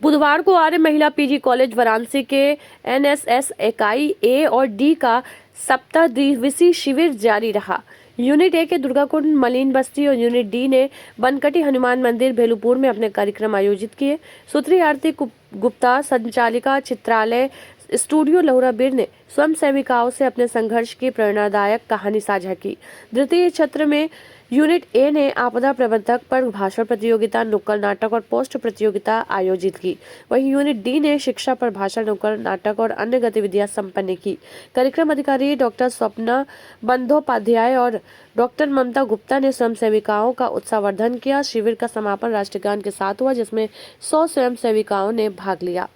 बुधवार को आर्य महिला पीजी कॉलेज वाराणसी के एनएसएस इकाई ए और डी का सप्ताह दिवसीय शिविर जारी रहा। यूनिट ए के दुर्गाकुंड मलिन बस्ती और यूनिट डी ने बनकटी हनुमान मंदिर भेलुपुर में अपने कार्यक्रम आयोजित किए। सूत्री आरती गुप्ता, संचालिका चित्रालय स्टूडियो लहुराबीर ने स्वयं सेविकाओं से अपने संघर्ष की प्रेरणादायक कहानी साझा की। द्वितीय सत्र में यूनिट ए ने आपदा प्रबंधक पर भाषण प्रतियोगिता, नुक्कड़ नाटक और पोस्ट प्रतियोगिता आयोजित की। वहीं यूनिट डी ने शिक्षा पर भाषण, नुक्कड़ नाटक और अन्य गतिविधियां संपन्न की। कार्यक्रम अधिकारी डॉक्टर स्वप्ना बंदोपाध्याय और डॉक्टर ममता गुप्ता ने स्वयं सेविकाओं का उत्साहवर्धन किया। शिविर का समापन राष्ट्रगान के साथ हुआ, जिसमें 100 स्वयं सेविकाओं ने भाग लिया।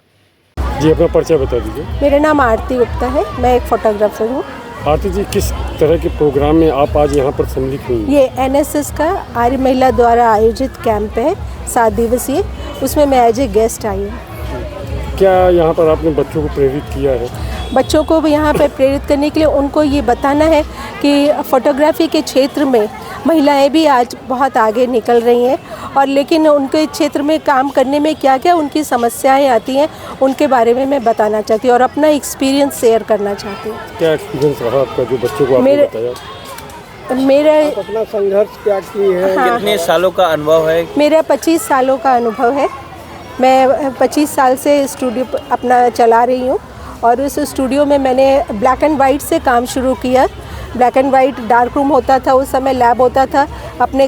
जी, अपना परिचय बता दीजिए। मेरा नाम आरती गुप्ता है, मैं एक फोटोग्राफर हूँ। आरती जी, किस तरह के प्रोग्राम में आप आज यहाँ पर सम्मिलित हुई? ये एनएसएस का आर्य महिला द्वारा आयोजित कैंप है 7 दिवसीय, उसमें मैं एज ए गेस्ट आई हूँ। क्या यहाँ पर आपने बच्चों को प्रेरित किया है? बच्चों को भी यहाँ पर प्रेरित करने के लिए उनको ये बताना है कि फोटोग्राफी के क्षेत्र में महिलाएं भी आज बहुत आगे निकल रही हैं, और लेकिन उनके क्षेत्र में काम करने में क्या क्या उनकी समस्याएं आती हैं, उनके बारे में मैं बताना चाहती हूँ और अपना एक्सपीरियंस शेयर करना चाहती हूँ। क्या एक्सपीरियंस रहा आपका जो बच्चों को आपने बताया? मेरा अपना संघर्ष क्या की है? हाँ, कितने सालों का अनुभव है? मेरा 25 सालों का अनुभव है। मैं 25 साल से स्टूडियो अपना चला रही हूँ, और उस स्टूडियो में मैंने ब्लैक एंड वाइट से काम शुरू किया। Black and white dark room होता था, उस समय लैब होता था अपने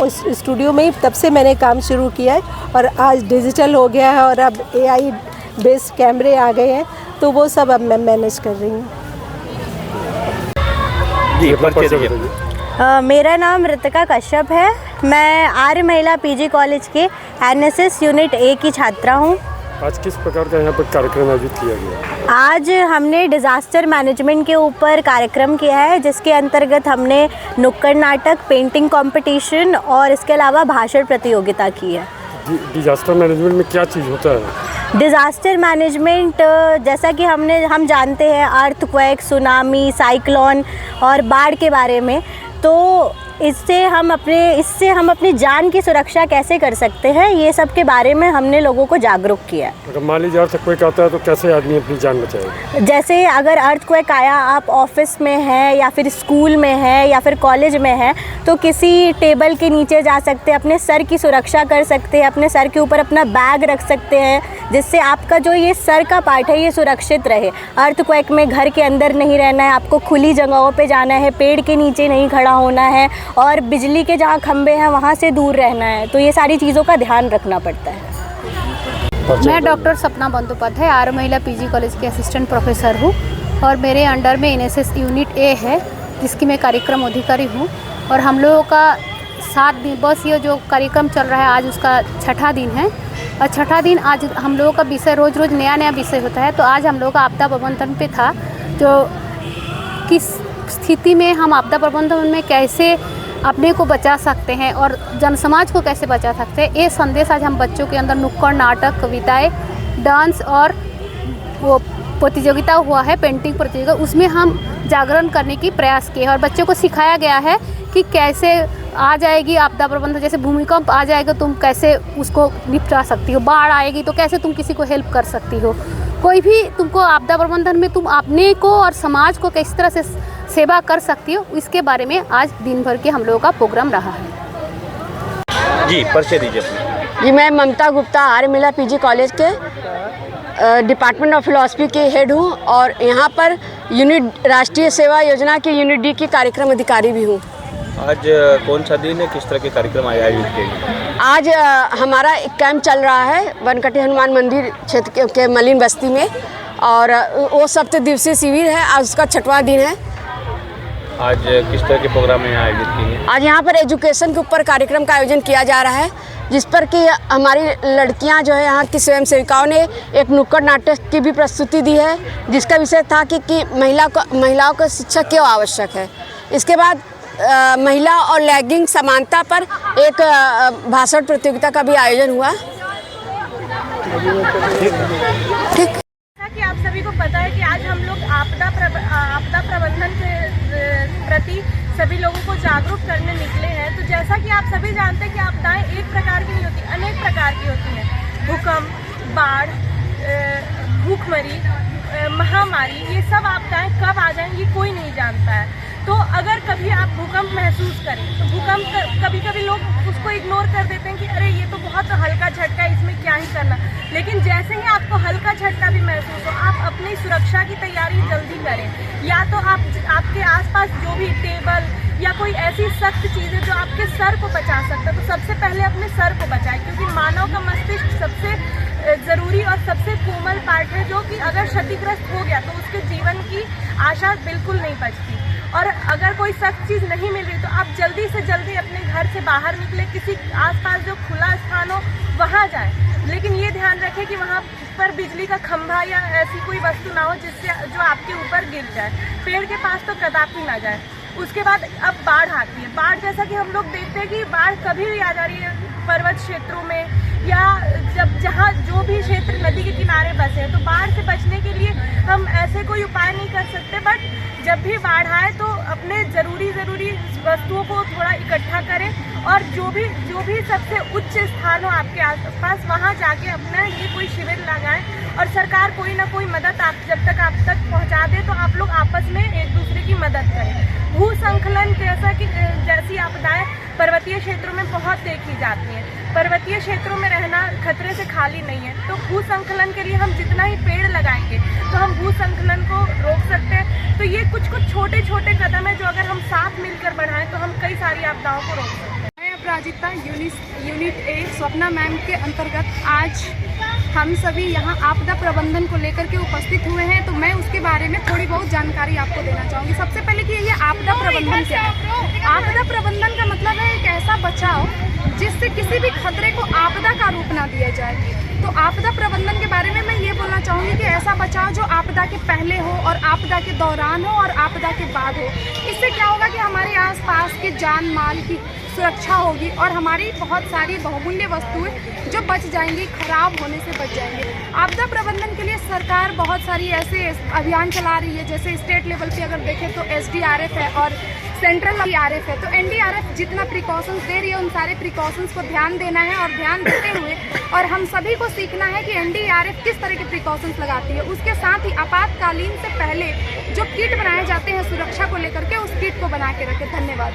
उस स्टूडियो में ही, तब से मैंने काम शुरू किया है। और आज डिजिटल हो गया है और अब एआई बेस्ड कैमरे आ गए हैं, तो वो सब अब मैं मैनेज कर रही हूँ। जी, अपना परिचय बताइए। मेरा नाम ऋतिका कश्यप है। मैं आर्य महिला पीजी कॉलेज के एनएसएस यूनिट ए की छात्रा हूँ। आज किस प्रकार का यहाँ पर कार्यक्रम आयोजित किया गया? आज हमने डिज़ास्टर मैनेजमेंट के ऊपर कार्यक्रम किया है, जिसके अंतर्गत हमने नुक्कड़ नाटक, पेंटिंग कंपटीशन और इसके अलावा भाषण प्रतियोगिता की है। डिजास्टर मैनेजमेंट में क्या चीज़ होता है? डिज़ास्टर मैनेजमेंट जैसा कि हम जानते हैं अर्थक्वेक, सुनामी, साइक्लोन और बाढ़ के बारे में, तो इससे हम अपनी जान की सुरक्षा कैसे कर सकते हैं, ये सब के बारे में हमने लोगों को जागरूक किया। अगर मान लीजिए अर्थक्वेक आता है तो कैसे आदमी अपनी जान बचाएगा? जैसे अगर अर्थक्वेक आया, आप ऑफिस में हैं या फिर स्कूल में हैं या फिर कॉलेज में हैं, तो किसी टेबल के नीचे जा सकते हैं, अपने सर की सुरक्षा कर सकते हैं, अपने सर के ऊपर अपना बैग रख सकते हैं, जिससे आपका जो ये सर का पार्ट है ये सुरक्षित रहे। अर्थक्वेक में घर के अंदर नहीं रहना है, आपको खुली जगहों पे जाना है, पेड़ के नीचे नहीं खड़ा होना है, और बिजली के जहाँ खंभे हैं वहाँ से दूर रहना है। तो ये सारी चीज़ों का ध्यान रखना पड़ता है। मैं डॉक्टर सपना बंदोपाध्याय आर्य महिला पीजी कॉलेज की असिस्टेंट प्रोफेसर हूँ, और मेरे अंडर में एनएसएस यूनिट ए है, जिसकी मैं कार्यक्रम अधिकारी हूँ। और हम लोगों का 7 दिन, बस ये जो कार्यक्रम चल रहा है आज उसका 6ठा दिन है, और 6ठा दिन आज हम लोगों का विषय रोज़ नया विषय होता है। तो आज हम लोगों का आपदा प्रबंधन पे था, जो किस स्थिति में हम आपदा प्रबंधन में कैसे अपने को बचा सकते हैं और जनसमाज को कैसे बचा सकते हैं, ये संदेश आज हम बच्चों के अंदर नुक्कड़ नाटक, कविताएं, डांस और वो प्रतियोगिता हुआ है, पेंटिंग प्रतियोगिता, उसमें हम जागरण करने की प्रयास किए और बच्चों को सिखाया गया है कि कैसे आ जाएगी आपदा प्रबंधन। जैसे भूमिकंप आ जाएगा, तुम कैसे उसको निपटा सकती हो, बाढ़ आएगी तो कैसे तुम किसी को हेल्प कर सकती हो, कोई भी तुमको आपदा प्रबंधन में तुम अपने को और समाज को किस तरह से सेवा कर सकती हो, इसके बारे में आज दिन भर के हम लोगों का प्रोग्राम रहा है। जी, परिचय दीजिए। जी, मैं ममता गुप्ता आर्य महिला पीजी कॉलेज के डिपार्टमेंट ऑफ फिलॉसफी के हेड हूँ, और यहाँ पर यूनिट राष्ट्रीय सेवा योजना की यूनिट डी की कार्यक्रम अधिकारी भी हूँ। आज कौन सा दिन है, किस तरह के कार्यक्रम आयोजित किए गए? आज हमारा एक कैंप चल रहा है बनकटी हनुमान मंदिर क्षेत्र के मलिन बस्ती में, और वो 7 दिवसीय शिविर है, आज उसका 6वां दिन है। आज किस तरह के प्रोग्राम में आयोजित किए हैं? आज यहाँ पर एजुकेशन के ऊपर कार्यक्रम का आयोजन किया जा रहा है, जिस पर कि हमारी लड़कियाँ जो है यहाँ की स्वयं सेविकाओं ने एक नुक्कड़ नाटक की भी प्रस्तुति दी है, जिसका विषय था कि महिलाओं को शिक्षा क्यों आवश्यक है। इसके बाद महिला और लैंगिक समानता पर एक भाषण प्रतियोगिता का भी आयोजन हुआ। ठीक। कि आप सभी को पता है कि आज हम लोग आपदा प्रबंधन के प्रति सभी लोगों को जागरूक करने निकले हैं। जैसा कि आप सभी जानते हैं कि आपदाएं एक प्रकार की नहीं होती, अनेक प्रकार की होती हैं। भूकंप, बाढ़, भूखमरी, महामारी, ये सब आपदाएं कब आ जाएं ये कोई नहीं जानता है। तो अगर कभी आप भूकंप महसूस करें तो भूकंप कभी कभी लोग उसको इग्नोर कर देते हैं कि अरे ये तो बहुत हल्का झटका है, इसमें क्या ही करना। लेकिन जैसे ही आपको हल्का झटका भी महसूस हो, आप अपनी सुरक्षा की तैयारी जल्दी करें। या तो आपके आसपास जो भी टेबल या कोई ऐसी सख्त चीज़ है जो आपके सर को बचा सकता है, तो सबसे पहले अपने सर को बचाएं, क्योंकि मानव का मस्तिष्क सबसे ज़रूरी और सबसे कोमल पार्ट है, जो कि अगर क्षतिग्रस्त हो गया तो उसके जीवन की आशा बिल्कुल नहीं बचती। और अगर कोई सख्त चीज़ नहीं मिल रही तो आप जल्दी से जल्दी अपने घर से बाहर निकले, किसी आसपास जो खुला स्थान हो वहाँ जाएं। लेकिन ये ध्यान रखें कि वहाँ पर बिजली का खंभा या ऐसी कोई वस्तु ना हो जिससे जो आपके ऊपर गिर जाए। पेड़ के पास तो कदापि ना जाए। उसके बाद अब बाढ़ आती है। बाढ़ जैसा कि हम लोग देखते हैं कि बाढ़ कभी भी आ जा रही है पर्वत क्षेत्रों में, या जहाँ जो भी क्षेत्र नदी के किनारे बसे हैं, तो बाढ़ से बचने के लिए हम ऐसे कोई उपाय नहीं कर सकते। बट जब भी बाढ़ आए तो अपने ज़रूरी वस्तुओं को थोड़ा इकट्ठा करें, और जो भी सबसे उच्च स्थान हो आपके आसपास वहाँ जाके अपना ये कोई शिविर लगाएं। और सरकार कोई ना कोई मदद जब तक आप तक पहुँचा दे तो आप लोग आपस में एक दूसरे की मदद करें। भूस्खलन जैसी आपदाएं पर्वतीय क्षेत्रों में बहुत देखी जाती हैं। पर्वतीय क्षेत्रों में रहना खतरे से खाली नहीं है। तो भूस्खलन के लिए हम जितना ही पेड़ लगाएंगे तो हम भूस्खलन को रोक सकते हैं। तो ये कुछ छोटे छोटे कदम है जो अगर हम साथ मिलकर बढ़ाएं तो हम कई सारी आपदाओं को रोक सकते हैं। मैं अपराजिता यूनिट ए स्वप्ना मैम के अंतर्गत आज हम सभी यहाँ आपदा प्रबंधन को लेकर के उपस्थित हुए हैं। तो मैं उसके बारे में थोड़ी बहुत जानकारी आपको देना चाहूँगी। सबसे पहले कि ये आपदा प्रबंधन क्या है। आपदा प्रबंधन का मतलब है एक ऐसा बचाव जिससे किसी भी खतरे को आपदा का रूप ना दिया जाए। तो आपदा प्रबंधन के बारे में मैं ये बोलना चाहूँगी कि ऐसा बचाव जो आपदा के पहले हो और आपदा के दौरान हो और आपदा के बाद हो। इससे क्या होगा कि हमारे आसपास के जान माल की सुरक्षा होगी और हमारी बहुत सारी बहुमूल्य वस्तुएं जो बच जाएंगी, खराब होने से बच जाएंगे। आपदा प्रबंधन के लिए सरकार बहुत सारी ऐसे अभियान चला रही है, जैसे स्टेट लेवल पे अगर देखें तो SDRF है और सेंट्रल NDRF है। तो NDRF जितना प्रिकॉशंस दे रही है उन सारे प्रिकॉशंस को ध्यान देना है और ध्यान देते हुए और हम सभी को सीखना है कि NDRF किस तरह के प्रिकॉशंस लगाती है। उसके साथ ही आपातकालीन से पहले जो किट बनाए जाते हैं सुरक्षा को लेकर के, उस किट को बना के रखें। धन्यवाद।